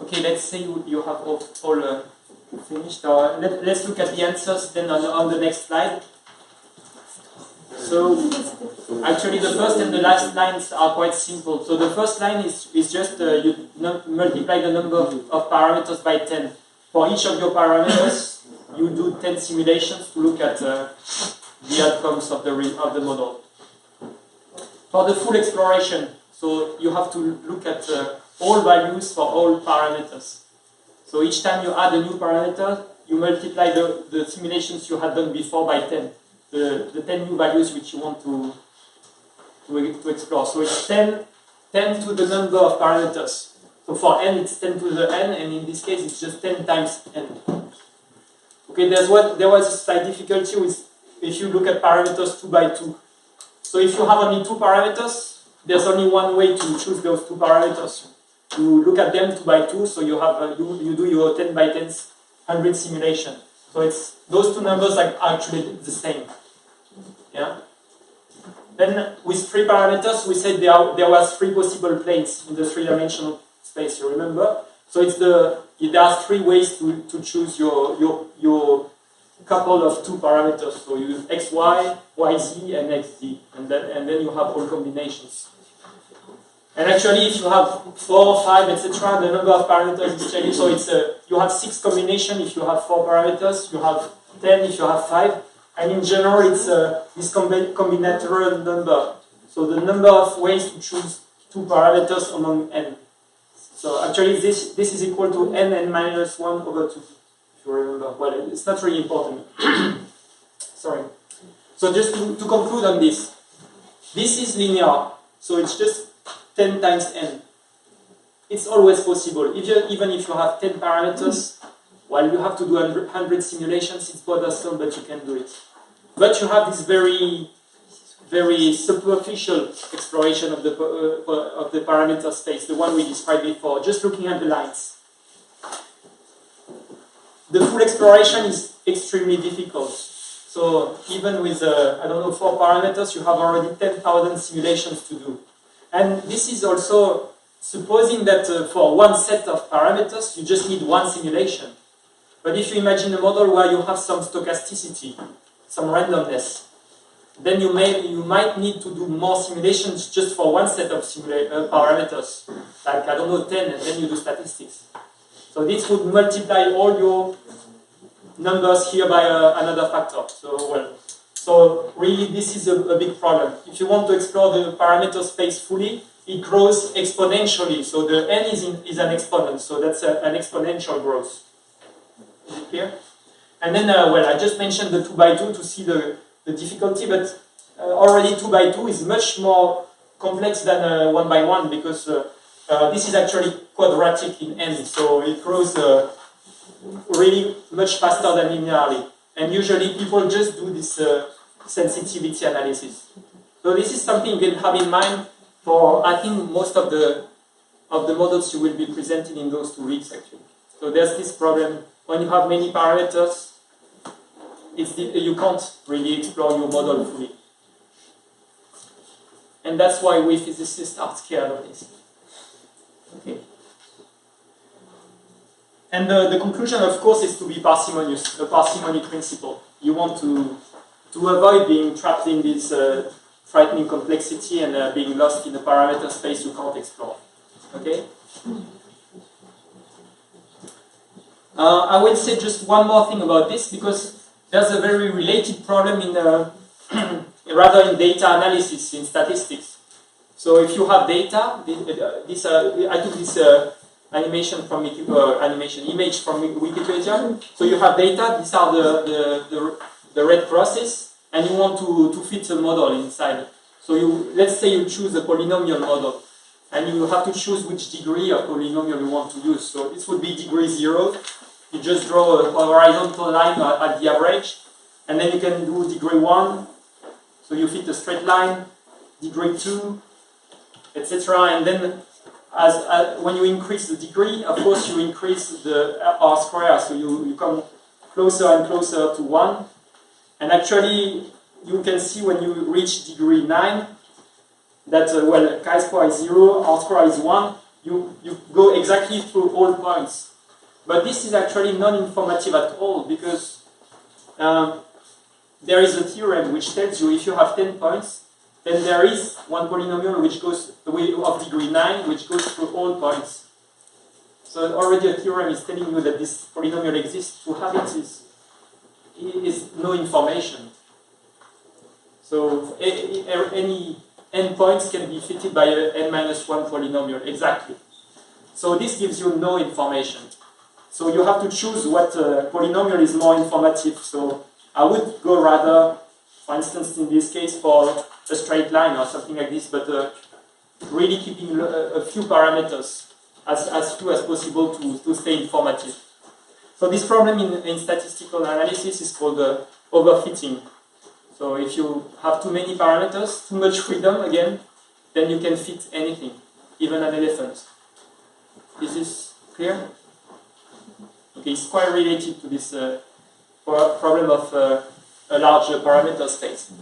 Okay, let's say you have all finished. Let's look at the answers then on the next slide. So, actually the first and the last lines are quite simple. So the first line is just you multiply the number of parameters by 10. For each of your parameters, you do 10 simulations to look at the outcomes of the model. For the full exploration, so you have to look at all values for all parameters. So each time you add a new parameter, you multiply the simulations you had done before by 10. The 10 new values which you want to explore. So it's 10 to the number of parameters. So for n, it's 10 to the n, and in this case, it's just 10 times n. Okay, there was a slight difficulty with if you look at parameters 2 by 2. So if you have only 2 parameters, there's only one way to choose those 2 parameters. You look at them 2 by 2, so you have you do your 10 by 10 100 simulation. So it's those 2 numbers are actually the same. Yeah. Then with 3 parameters, we said there was 3 possible planes in the 3-dimensional space. You remember? So it's there are 3 ways to choose your couple of 2 parameters. So you use xy, yz, and xz, and then you have all combinations. And actually, if you have 4, 5, etc., the number of parameters is changing. So it's you have 6 combinations if you have 4 parameters. You have 10 if you have 5. And in general, it's this combinatorial number. So the number of ways to choose 2 parameters among n. So actually, this is equal to n minus 1 over 2. If you remember, well, it's not really important. Sorry. So just to conclude on this is linear. So it's just 10 times n. It's always possible. Even if you have 10 parameters, while you have to do 100 simulations, it's bothersome, but you can do it. But you have this very, very superficial exploration of the parameter space, the one we described before, just looking at the lines. The full exploration is extremely difficult. So even with, 4 parameters, you have already 10,000 simulations to do. And this is also supposing that for one set of parameters, you just need 1 simulation. But if you imagine a model where you have some stochasticity, some randomness, then you might need to do more simulations just for one set of parameters, like 10, and then you do statistics. So this would multiply all your numbers here by another factor. So really, this is a big problem. If you want to explore the parameter space fully, it grows exponentially. So the n is an exponent. So that's an exponential growth. Is it clear? And then, I just mentioned the 2 by 2 to see the difficulty, but already 2 by 2 is much more complex than 1 by 1 because this is actually quadratic in n. So it grows really much faster than linearly. And usually people just do this sensitivity analysis. So this is something you can have in mind for, I think, most of the models you will be presenting in those 2 weeks, actually. So there's this problem. When you have many parameters, you can't really explore your model fully. And that's why we physicists are scared of this. Okay. And the conclusion, of course, is to be parsimonious, the parsimony principle. You want to avoid being trapped in this frightening complexity and being lost in a parameter space you can't explore. Okay? I will say just one more thing about this, because there's a very related problem in rather in data analysis, in statistics. So if you have data, I took this image from Wikipedia. So you have data, these are the red crosses, and you want to fit a model inside. So let's say you choose a polynomial model, and you have to choose which degree of polynomial you want to use. So this would be degree 0. You just draw a horizontal line at the average, and then you can do degree 1. So you fit a straight line, degree 2, etc. And then when you increase the degree, of course you increase the R square, so you come closer and closer to 1. And actually, you can see when you reach degree 9, that, chi square is 0, R square is 1, you go exactly through all points. But this is actually non-informative at all, because there is a theorem which tells you if you have 10 points, then there is one polynomial which goes of degree 9, which goes through all points. So already a theorem is telling you that this polynomial exists. To have it is no information. So any n points can be fitted by a n-1 polynomial, exactly. So this gives you no information. So you have to choose what polynomial is more informative. So I would go rather, for instance, in this case, for a straight line or something like this, but really keeping a few parameters, as few as possible to stay informative. So this problem in statistical analysis is called overfitting. So if you have too many parameters, too much freedom again, then you can fit anything, even an elephant. Is this clear? Okay, it's quite related to this problem of a large parameter space.